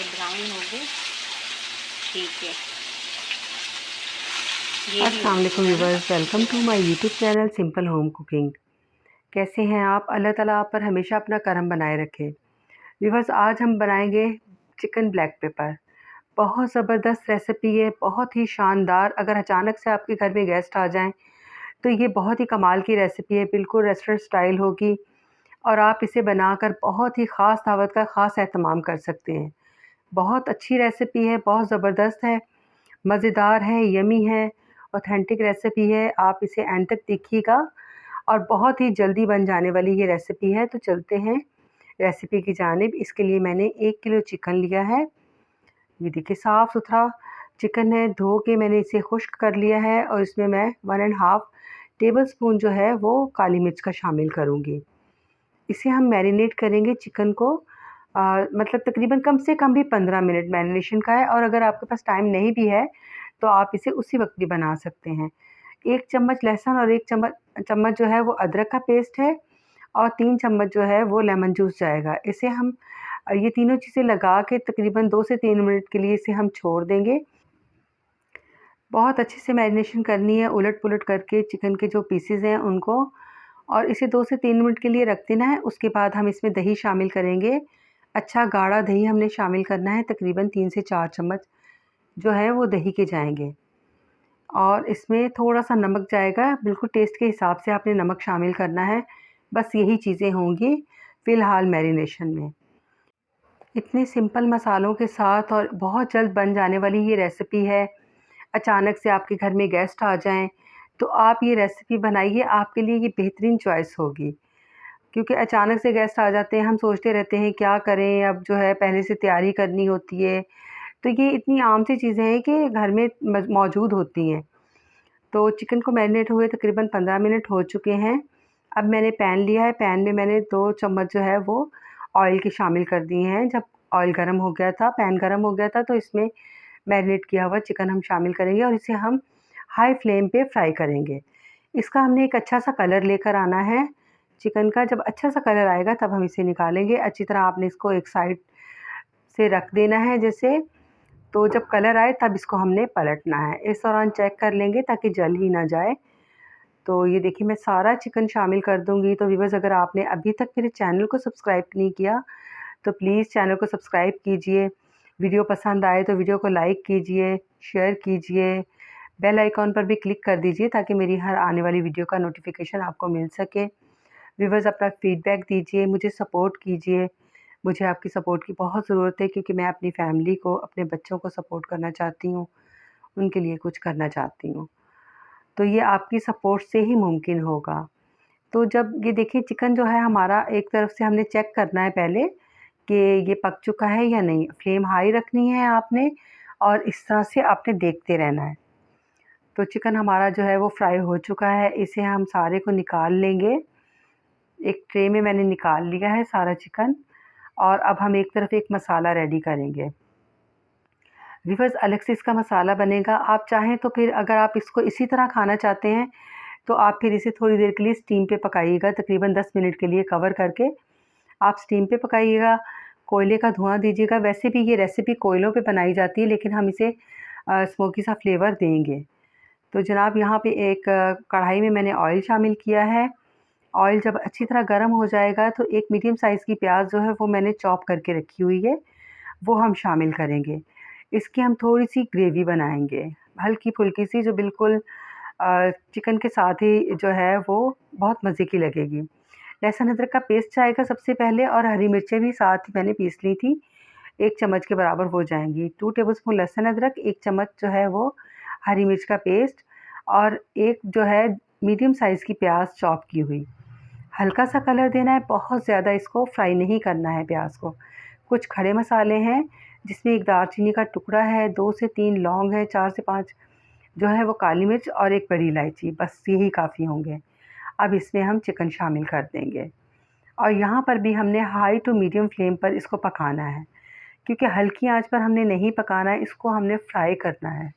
Brown हो गए। ठीक है, अस्सलाम वालेकुम viewers, welcome to my YouTube channel simple home cooking. कैसे हैं आप? अल्लाह ताला आप पर हमेशा अपना करम बनाए रखे। व्यूअर्स, आज हम बनाएंगे चिकन ब्लैक पेपर। बहुत ज़बरदस्त रेसिपी है, बहुत ही शानदार। अगर अचानक से आपके घर में गेस्ट आ जाएं तो ये बहुत ही कमाल की रेसिपी है, बिल्कुल रेस्टोरेंट स्टाइल होगी और आप इसे बनाकर बहुत ही ख़ास दावत का ख़ास एहतमाम कर सकते हैं। बहुत अच्छी रेसिपी है, बहुत ज़बरदस्त है, मज़ेदार है, यमी है, ऑथेंटिक रेसिपी है। आप इसे एंड तक देखिएगा और बहुत ही जल्दी बन जाने वाली ये रेसिपी है। तो चलते हैं रेसिपी की जानिब। इसके लिए मैंने 1 किलो चिकन लिया है। ये देखिए साफ़ सुथरा चिकन है, धो के मैंने इसे खुश्क कर लिया है और इसमें मैं 1 एंड हाफ़ टेबल स्पून जो है वो काली मिर्च का शामिल करूँगी। इसे हम मैरिनेट करेंगे चिकन को, मतलब तकरीबन कम से कम भी 15 मिनट मैरिनेशन का है और अगर आपके पास टाइम नहीं भी है तो आप इसे उसी वक्त भी बना सकते हैं। 1 चम्मच लहसुन और 1 चम्मच जो है वो अदरक का पेस्ट है और 3 चम्मच जो है वो लेमन जूस जाएगा। इसे हम ये तीनों चीज़ें लगा के तकरीबन 2 से 3 मिनट के लिए इसे हम छोड़ देंगे। बहुत अच्छे से मैरिनेशन करनी है, उलट-पुलट करके चिकन के जो पीसेज़ हैं उनको, और इसे 2 से 3 मिनट के लिए रख देना है। उसके बाद हम इसमें दही शामिल करेंगे। अच्छा गाढ़ा दही हमने शामिल करना है, तकरीबन 3 से 4 चम्मच जो है वो दही के जाएँगे और इसमें थोड़ा-सा नमक जाएगा, बिल्कुल टेस्ट के हिसाब से आपने नमक शामिल करना है। बस यही चीज़ें होंगी फ़िलहाल मैरिनेशन में। इतने सिंपल मसालों के साथ और बहुत जल्द बन जाने वाली ये रेसिपी है। अचानक से आपके घर में गेस्ट आ जाएँ, तो आप ये रेसिपी बनाइए, आपके लिए ये बेहतरीन चॉइस होगी। क्योंकि अचानक से गेस्ट आ जाते हैं, हम सोचते रहते हैं क्या करें, अब जो है पहले से तैयारी करनी होती है। तो ये इतनी आम सी चीज़ें हैं कि घर में मौजूद होती हैं। तो चिकन को मैरिनेट हुए तकरीबन 15 मिनट हो चुके हैं। अब मैंने पैन लिया है, पैन में मैंने 2 चम्मच जो है वो ऑयल के शामिल कर दिए हैं। जब ऑयल गरम हो गया था, पैन गरम हो गया था, तो इसमें मैरिनेट किया हुआ चिकन हम शामिल करेंगे और इसे हम हाई फ्लेम पे फ्राई करेंगे। इसका हमने एक अच्छा-सा कलर लेकर आना है चिकन का। जब अच्छा-सा कलर आएगा तब हम इसे निकालेंगे। अच्छी तरह आपने इसको एक साइड से रख देना है जैसे, तो जब कलर आए तब इसको हमने पलटना है। इस दौरान चेक कर लेंगे ताकि जल ही ना जाए। तो ये देखिए मैं सारा चिकन शामिल कर दूँगी। तो व्यूअर्स, अगर आपने अभी तक मेरे चैनल को सब्सक्राइब नहीं किया तो प्लीज़ चैनल को सब्सक्राइब कीजिए। वीडियो पसंद आए तो वीडियो को लाइक कीजिए, शेयर कीजिए, बेल आइकॉन पर भी क्लिक कर दीजिए ताकि मेरी हर आने वाली वीडियो का नोटिफिकेशन आपको मिल सके। व्यूअर्स, अपना फीडबैक दीजिए, मुझे सपोर्ट कीजिए। मुझे आपकी सपोर्ट की बहुत ज़रूरत है क्योंकि मैं अपनी फैमिली को, अपने बच्चों को सपोर्ट करना चाहती हूँ, उनके लिए कुछ करना चाहती हूँ। तो ये आपकी सपोर्ट से ही मुमकिन होगा। तो जब ये देखिए चिकन जो है हमारा, एक तरफ से हमने चेक करना है पहले कि ये पक चुका है या नहीं। फ्लेम हाई रखनी है आपने और इस तरह से आपने देखते रहना है। तो चिकन हमारा जो है वो फ्राई हो चुका है, इसे हम सारे को निकाल लेंगे। एक ट्रे में मैंने निकाल लिया है सारा चिकन और अब हम एक तरफ एक मसाला रेडी करेंगे। व्यूअर्स, अलग से इसका मसाला बनेगा। आप चाहें तो फिर अगर आप इसको इसी तरह खाना चाहते हैं तो आप फिर इसे थोड़ी देर के लिए स्टीम पे पकाइएगा, तकरीबन 10 मिनट के लिए कवर करके आप स्टीम पे पकाइएगा। कोयले का धुआँ दीजिएगा। वैसे भी ये रेसिपी कोयलों पे बनाई जाती है लेकिन हम इसे स्मोकी सा फ्लेवर देंगे। तो जनाब यहाँ पे एक कढ़ाई में मैंने ऑयल शामिल किया है। ऑयल जब अच्छी तरह गर्म हो जाएगा तो एक मीडियम साइज़ की प्याज़ जो है वो मैंने चॉप करके रखी हुई है, वो हम शामिल करेंगे। इसकी हम थोड़ी-सी ग्रेवी बनाएँगे, हल्की-फुल्की सी, जो बिल्कुल चिकन के साथ ही जो है वो बहुत मज़े की लगेगी। लहसुन अदरक का पेस्ट जाएगा सबसे पहले और हरी मिर्चें भी साथ ही मैंने पीस ली थी, 1 चम्मच के बराबर हो जाएँगी। 2 टेबलस्पून लहसुन अदरक, 1 चम्मच जो है वो हरी मिर्च का पेस्ट और एक जो है मीडियम साइज़ की प्याज़ चॉप की हुई। हल्का सा कलर देना है, बहुत ज़्यादा इसको फ्राई नहीं करना है प्याज़ को। कुछ खड़े मसाले हैं जिसमें एक दालचीनी का टुकड़ा है, 2 से 3 लौंग है, 4 से 5 जो है वो काली मिर्च और एक बड़ी इलायची, बस यही काफ़ी होंगे। अब इसमें हम चिकन शामिल कर देंगे और यहाँ पर भी हमने हाई टू मीडियम फ्लेम पर इसको पकाना है क्योंकि हल्की आंच पर हमने नहीं पकाना है, इसको हमने फ्राई करना है।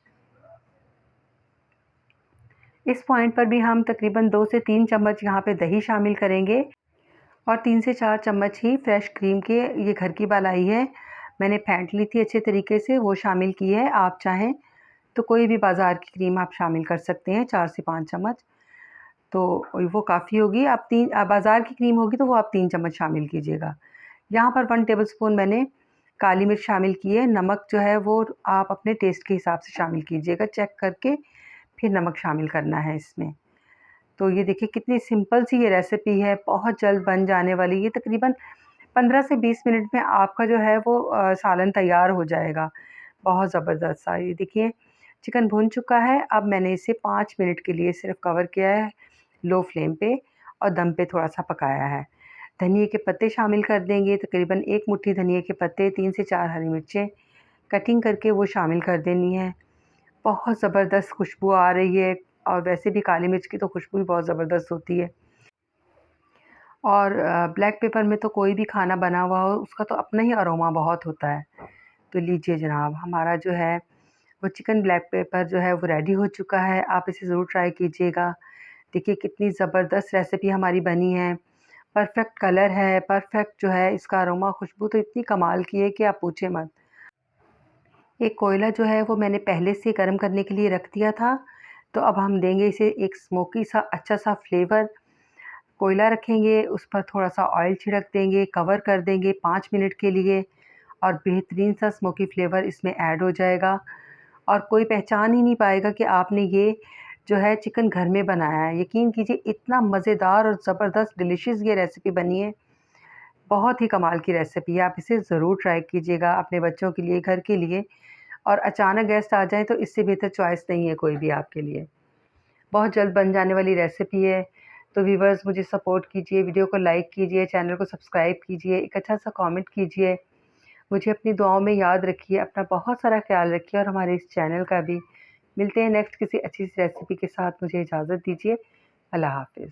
इस पॉइंट पर भी हम तकरीबन 2 से 3 चम्मच यहाँ पे दही शामिल करेंगे और 3 से 4 चम्मच ही फ्रेश क्रीम के, ये घर की मलाई है, मैंने फेंट ली थी अच्छे तरीके से, वो शामिल की है। आप चाहें तो कोई भी बाज़ार की क्रीम आप शामिल कर सकते हैं, 4 से 5 चम्मच, तो वो काफ़ी होगी। आप बाज़ार की क्रीम होगी तो वो आप 3 चम्मच शामिल कीजिएगा। यहाँ पर 1 टेबलस्पून मैंने काली मिर्च शामिल की है। नमक जो है वो आप अपने टेस्ट के हिसाब से शामिल कीजिएगा, चेक करके फिर नमक शामिल करना है इसमें। तो ये देखिए कितनी सिंपल सी ये रेसिपी है, बहुत जल्द बन जाने वाली। ये तकरीबन 15 से 20 मिनट में आपका जो है वो सालन तैयार हो जाएगा, बहुत ज़बरदस्त सा। ये देखिए चिकन भुन चुका है। अब मैंने इसे 5 मिनट के लिए सिर्फ कवर किया है लो फ्लेम पे और दम पे थोड़ा-सा पकाया है। धनिये के पत्ते शामिल कर देंगे, तकरीबन 1 मुट्ठी धनिये के पत्ते, 3 से 4 हरी मिर्चें कटिंग करके वो शामिल कर देनी है। बहुत ज़बरदस्त खुशबू आ रही है और वैसे भी काली मिर्च की तो खुशबू ही बहुत ज़बरदस्त होती है। और ब्लैक पेपर में तो कोई भी खाना बना हुआ हो उसका तो अपना ही अरोमा बहुत होता है। तो लीजिए जनाब, हमारा जो है वो चिकन ब्लैक पेपर जो है वो रेडी हो चुका है। आप इसे ज़रूर ट्राई कीजिएगा। देखिए कितनी ज़बरदस्त रेसिपी हमारी बनी है। परफ़ेक्ट कलर है, परफ़ेक्ट जो है इसका अरोमा, खुशबू तो इतनी कमाल की है कि आप पूछें मत। एक कोयला जो है वो मैंने पहले से गर्म करने के लिए रख दिया था, तो अब हम देंगे इसे एक स्मोकी सा अच्छा सा फ्लेवर। कोयला रखेंगे, उस पर थोड़ा-सा ऑयल छिड़क देंगे, कवर कर देंगे 5 मिनट के लिए और बेहतरीन सा स्मोकी फ्लेवर इसमें ऐड हो जाएगा और कोई पहचान ही नहीं पाएगा कि आपने ये जो है चिकन घर में बनाया है। यकीन कीजिए इतना मज़ेदार और ज़बरदस्त डिलिशियस ये रेसिपी बनी है। बहुत ही कमाल की रेसिपी है, आप इसे ज़रूर ट्राई कीजिएगा अपने बच्चों के लिए, घर के लिए। और अचानक गेस्ट आ जाएँ तो इससे बेहतर चॉइस नहीं है कोई भी आपके लिए। बहुत जल्द बन जाने वाली रेसिपी है। तो व्यूअर्स मुझे सपोर्ट कीजिए, वीडियो को लाइक कीजिए, चैनल को सब्सक्राइब कीजिए, एक अच्छा-सा कमेंट कीजिए। मुझे अपनी दुआओं में याद रखिए, अपना बहुत सारा ख़्याल रखिए और हमारे इस चैनल का भी। मिलते हैं नेक्स्ट किसी अच्छी सी रेसिपी के साथ, मुझे इजाज़त दीजिए। अल्लाह हाफ़िज़।